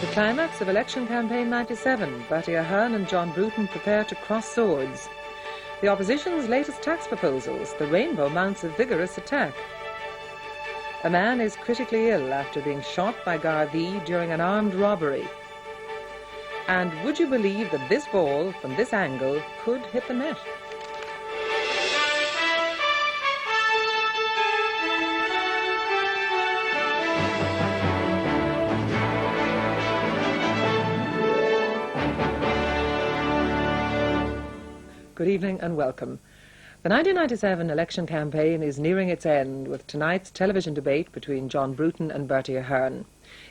The climax of election campaign 97, Bertie Ahern and John Bruton prepare to cross swords. The opposition's latest tax proposals, the Rainbow mounts a vigorous attack. A man is critically ill after being shot by Gardaí during an armed robbery. And would you believe that this ball, from this angle, could hit the net? Good evening and welcome. The 1997 election campaign is nearing its end with tonight's television debate between John Bruton and Bertie Ahern.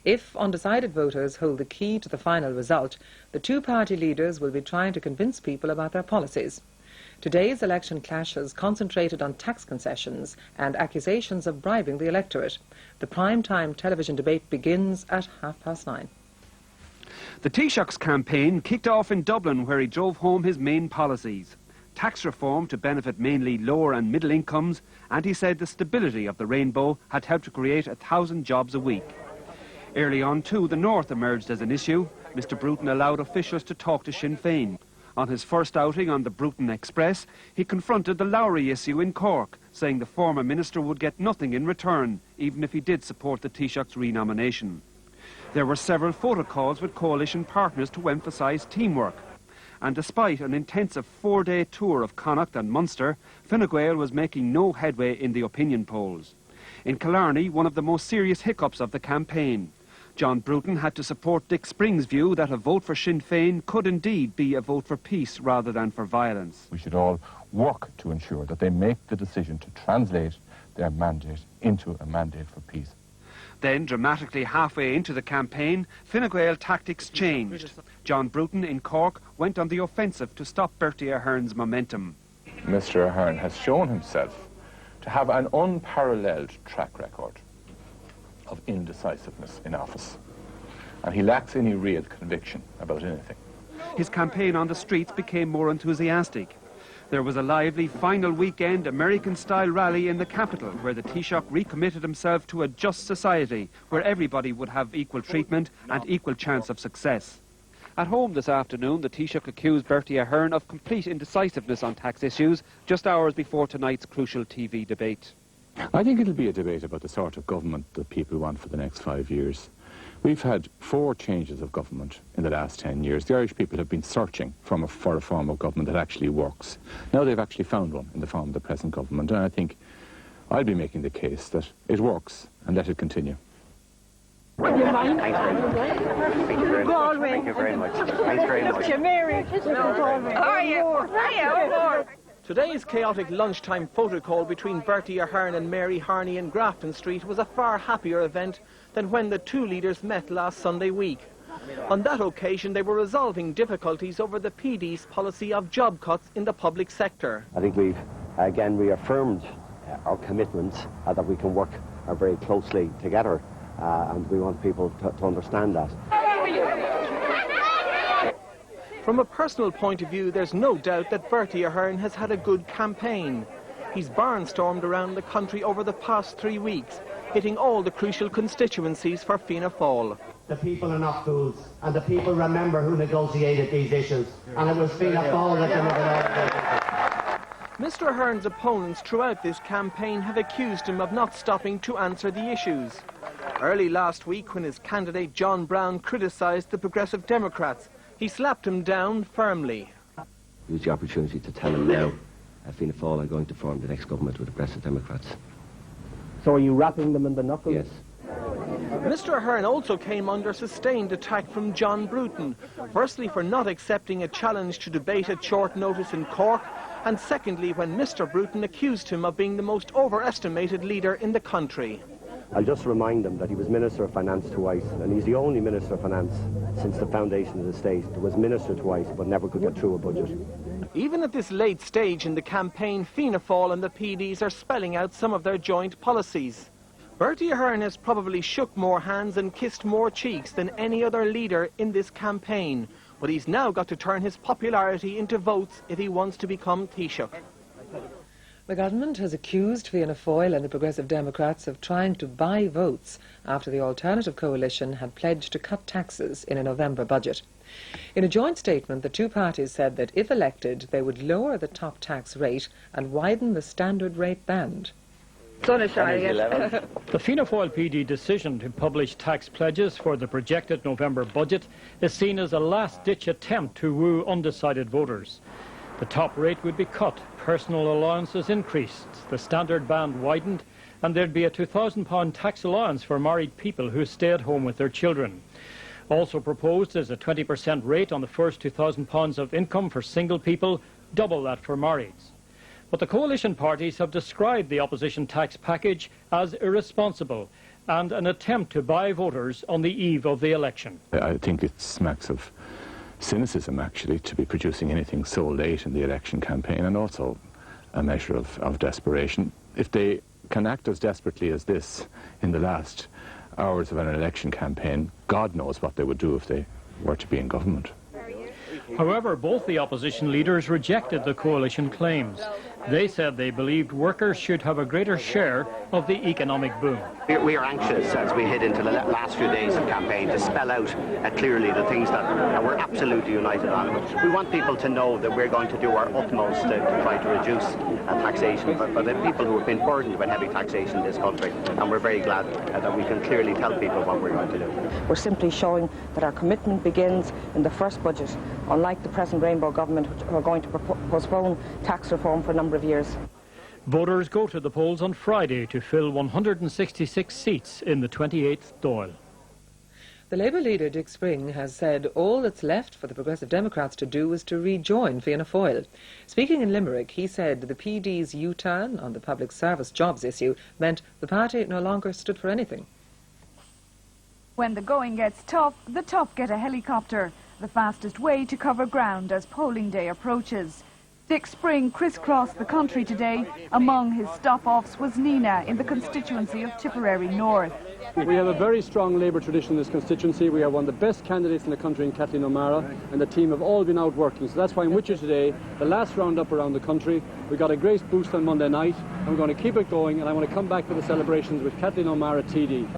If undecided voters hold the key to the final result, the two party leaders will be trying to convince people about their policies. Today's election clash has concentrated on tax concessions and accusations of bribing the electorate. The prime-time television debate begins at 9:30. The Taoiseach's campaign kicked off in Dublin, where he drove home his main policies. Tax reform to benefit mainly lower and middle incomes, and he said the stability of the Rainbow had helped to create 1,000 jobs a week. Early on too, the North emerged as an issue. Mr Bruton allowed officials to talk to Sinn Féin. On his first outing on the Bruton Express, he confronted the Lowry issue in Cork, saying the former minister would get nothing in return, even if he did support the Taoiseach's renomination. There were several photo calls with coalition partners to emphasise teamwork. And despite an intensive 4-day tour of Connacht and Munster, Fine Gael was making no headway in the opinion polls. In Killarney, one of the most serious hiccups of the campaign, John Bruton had to support Dick Spring's view that a vote for Sinn Féin could indeed be a vote for peace rather than for violence. We should all work to ensure that they make the decision to translate their mandate into a mandate for peace. Then, dramatically halfway into the campaign, Fine Gael tactics changed. John Bruton in Cork went on the offensive to stop Bertie Ahern's momentum. Mr Ahern has shown himself to have an unparalleled track record of indecisiveness in office, and he lacks any real conviction about anything. His campaign on the streets became more enthusiastic. There was a lively final weekend American-style rally in the capital where the Taoiseach recommitted himself to a just society where everybody would have equal treatment and equal chance of success. At home this afternoon, the Taoiseach accused Bertie Ahern of complete indecisiveness on tax issues just hours before tonight's crucial TV debate. I think it'll be a debate about the sort of government that people want for the next 5 years. We've had 4 changes of government in the last 10 years. The Irish people have been searching for a form of government that actually works. Now they've actually found one in the form of the present government, and I think I'll be making the case that it works and let it continue. Thank you very much. Thank you very much. Thanks very much. Mary. How are you? Today's chaotic lunchtime photo call between Bertie Ahern and Mary Harney in Grafton Street was a far happier event than when the two leaders met last Sunday week. On that occasion, they were resolving difficulties over the PD's policy of job cuts in the public sector. I think we've again reaffirmed our commitment that we can work very closely together, and we want people to understand that. From a personal point of view, there's no doubt that Bertie Ahern has had a good campaign. He's barnstormed around the country over the past 3 weeks, hitting all the crucial constituencies for Fianna Fáil. The people are not fools, and the people remember who negotiated these issues, and it was Fianna Fáil that delivered all. Mr Ahern's opponents throughout this campaign have accused him of not stopping to answer the issues. Early last week, when his candidate John Browne criticised the Progressive Democrats, he slapped him down firmly. Use the opportunity to tell him now Fianna Fáil are going to form the next government with the Progressive Democrats. So are you wrapping them in the knuckles? Yes. Mr Ahern also came under sustained attack from John Bruton, firstly for not accepting a challenge to debate at short notice in Cork, and secondly when Mr Bruton accused him of being the most overestimated leader in the country. I'll just remind them that he was Minister of Finance twice, and he's the only Minister of Finance since the foundation of the state that was Minister twice but never could get through a budget. Even at this late stage in the campaign, Fianna Fáil and the PDs are spelling out some of their joint policies. Bertie Ahern has probably shook more hands and kissed more cheeks than any other leader in this campaign, but he's now got to turn his popularity into votes if he wants to become Taoiseach. The government has accused Fianna Fáil and the Progressive Democrats of trying to buy votes after the Alternative Coalition had pledged to cut taxes in a November budget. In a joint statement, the two parties said that if elected, they would lower the top tax rate and widen the standard rate band. Sun is shining. The Fianna Fáil PD decision to publish tax pledges for the projected November budget is seen as a last-ditch attempt to woo undecided voters. The top rate would be cut, personal allowances increased, the standard band widened, and there'd be a £2,000 tax allowance for married people who stay at home with their children. Also proposed is a 20% rate on the first £2,000 of income for single people, double that for marrieds. But the coalition parties have described the opposition tax package as irresponsible and an attempt to buy voters on the eve of the election. I think it smacks of cynicism, actually, to be producing anything so late in the election campaign, and also a measure of desperation. If they can act as desperately as this in the last hours of an election campaign, God knows what they would do if they were to be in government. However, both the opposition leaders rejected the coalition claims. They said they believed workers should have a greater share of the economic boom. We are anxious as we head into the last few days of campaign to spell out clearly the things that we're absolutely united on. We want people to know that we're going to do our utmost to try to reduce taxation for the people who have been burdened with heavy taxation in this country, and we're very glad that we can clearly tell people what we're going to do. We're simply showing that our commitment begins in the first budget, unlike the present Rainbow government, who are going to postpone tax reform for a number of years. Voters go to the polls on Friday to fill 166 seats in the 28th Dáil. The Labour leader, Dick Spring, has said all that's left for the Progressive Democrats to do is to rejoin Fianna Fáil. Speaking in Limerick, he said the PD's U-turn on the public service jobs issue meant the party no longer stood for anything. When the going gets tough, the tough get a helicopter, the fastest way to cover ground as polling day approaches. Dick Spring crisscrossed the country today. Among his stop-offs was Nina in the constituency of Tipperary North. We have a very strong Labour tradition in this constituency. We have one of the best candidates in the country in Kathleen O'Mara, and the team have all been out working. So that's why I'm with you today, the last round-up around the country. We got a great boost on Monday night, and we're going to keep it going, and I want to come back for the celebrations with Kathleen O'Mara TD.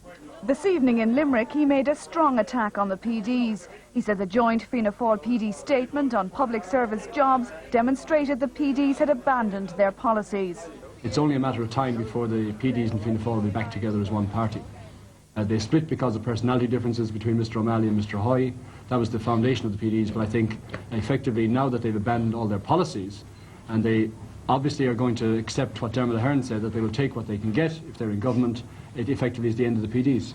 This evening in Limerick, he made a strong attack on the PDs. He said the joint Fianna Fáil PD statement on public service jobs demonstrated the PDs had abandoned their policies. It's only a matter of time before the PDs and Fianna Fáil will be back together as one party. They split because of personality differences between Mr O'Malley and Mr Hoy. That was the foundation of the PDs, but I think effectively now that they've abandoned all their policies, and they obviously are going to accept what Dermot Ahern said, that they will take what they can get if they're in government, it effectively is the end of the PDs.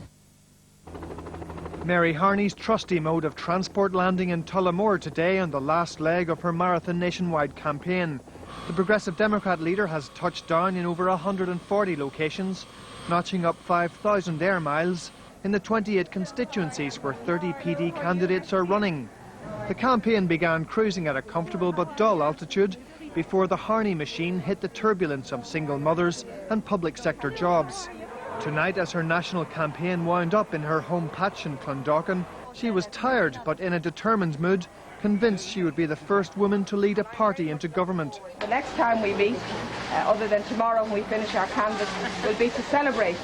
Mary Harney's trusty mode of transport landing in Tullamore today on the last leg of her marathon nationwide campaign. The Progressive Democrat leader has touched down in over 140 locations, notching up 5,000 air miles in the 28 constituencies where 30 PD candidates are running. The campaign began cruising at a comfortable but dull altitude before the Harney machine hit the turbulence of single mothers and public sector jobs. Tonight, as her national campaign wound up in her home patch in Clondalkin, she was tired but in a determined mood, convinced she would be the first woman to lead a party into government. The next time we meet, other than tomorrow when we finish our canvass, will be to celebrate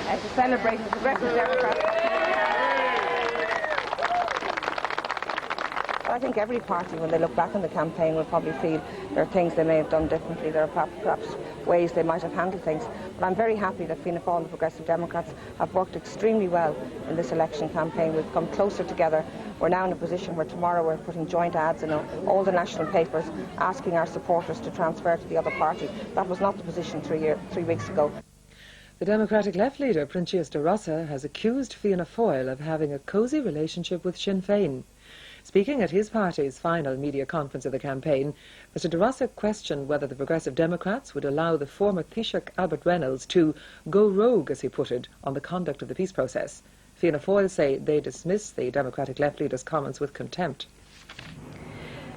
the Progressive Democrats. I think every party, when they look back on the campaign, will probably feel there are things they may have done differently, there are perhaps ways they might have handled things. But I'm very happy that Fianna Fáil and the Progressive Democrats have worked extremely well in this election campaign. We've come closer together. We're now in a position where tomorrow we're putting joint ads in all the national papers, asking our supporters to transfer to the other party. That was not the position 3 weeks ago. The Democratic left leader, Princius de Rossa, has accused Fianna Fáil of having a cosy relationship with Sinn Féin. Speaking at his party's final media conference of the campaign, Mr de Rossa questioned whether the Progressive Democrats would allow the former Taoiseach Albert Reynolds to go rogue, as he put it, on the conduct of the peace process. Fianna Fáil say they dismiss the Democratic left leader's comments with contempt.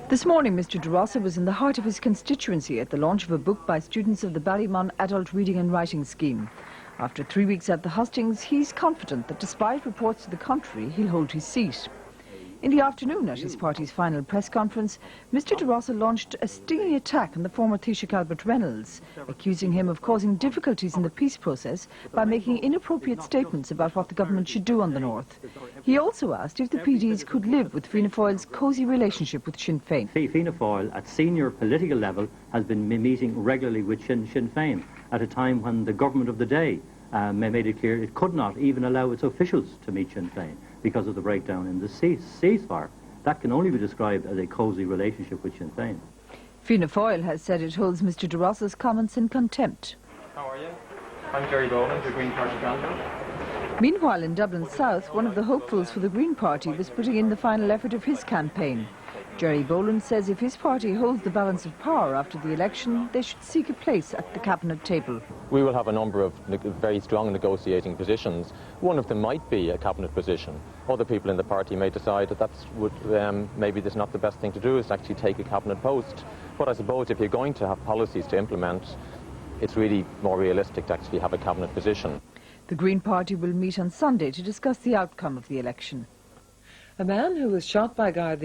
This morning, Mr de Rossa was in the heart of his constituency at the launch of a book by students of the Ballymon Adult Reading and Writing Scheme. After 3 weeks at the hustings, he's confident that despite reports to the contrary, he'll hold his seat. In the afternoon, at his party's final press conference, Mr de Rossa launched a stinging attack on the former Taoiseach Albert Reynolds, accusing him of causing difficulties in the peace process by making inappropriate statements about what the government should do on the north. He also asked if the PDs could live with Fianna Fáil's cosy relationship with Sinn Féin. Fianna Fáil, at senior political level, has been meeting regularly with Sinn Féin at a time when the government of the day made it clear it could not even allow its officials to meet Sinn Féin because of the breakdown in the ceasefire. That can only be described as a cosy relationship with Sinn Féin. Fianna Fáil has said it holds Mr de Rossa's comments in contempt. How are you? I'm Jerry Boland, the Green Party candidate. Meanwhile, in Dublin South, one of the hopefuls for the Green Party was putting in the final effort of his campaign. Jerry Boland says if his party holds the balance of power after the election, they should seek a place at the cabinet table. We will have a number of very strong negotiating positions. One of them might be a cabinet position. Other people in the party may decide that maybe that's not the best thing to do, is actually take a cabinet post. But I suppose if you're going to have policies to implement, it's really more realistic to actually have a cabinet position. The Green Party will meet on Sunday to discuss the outcome of the election. A man who was shot by Garda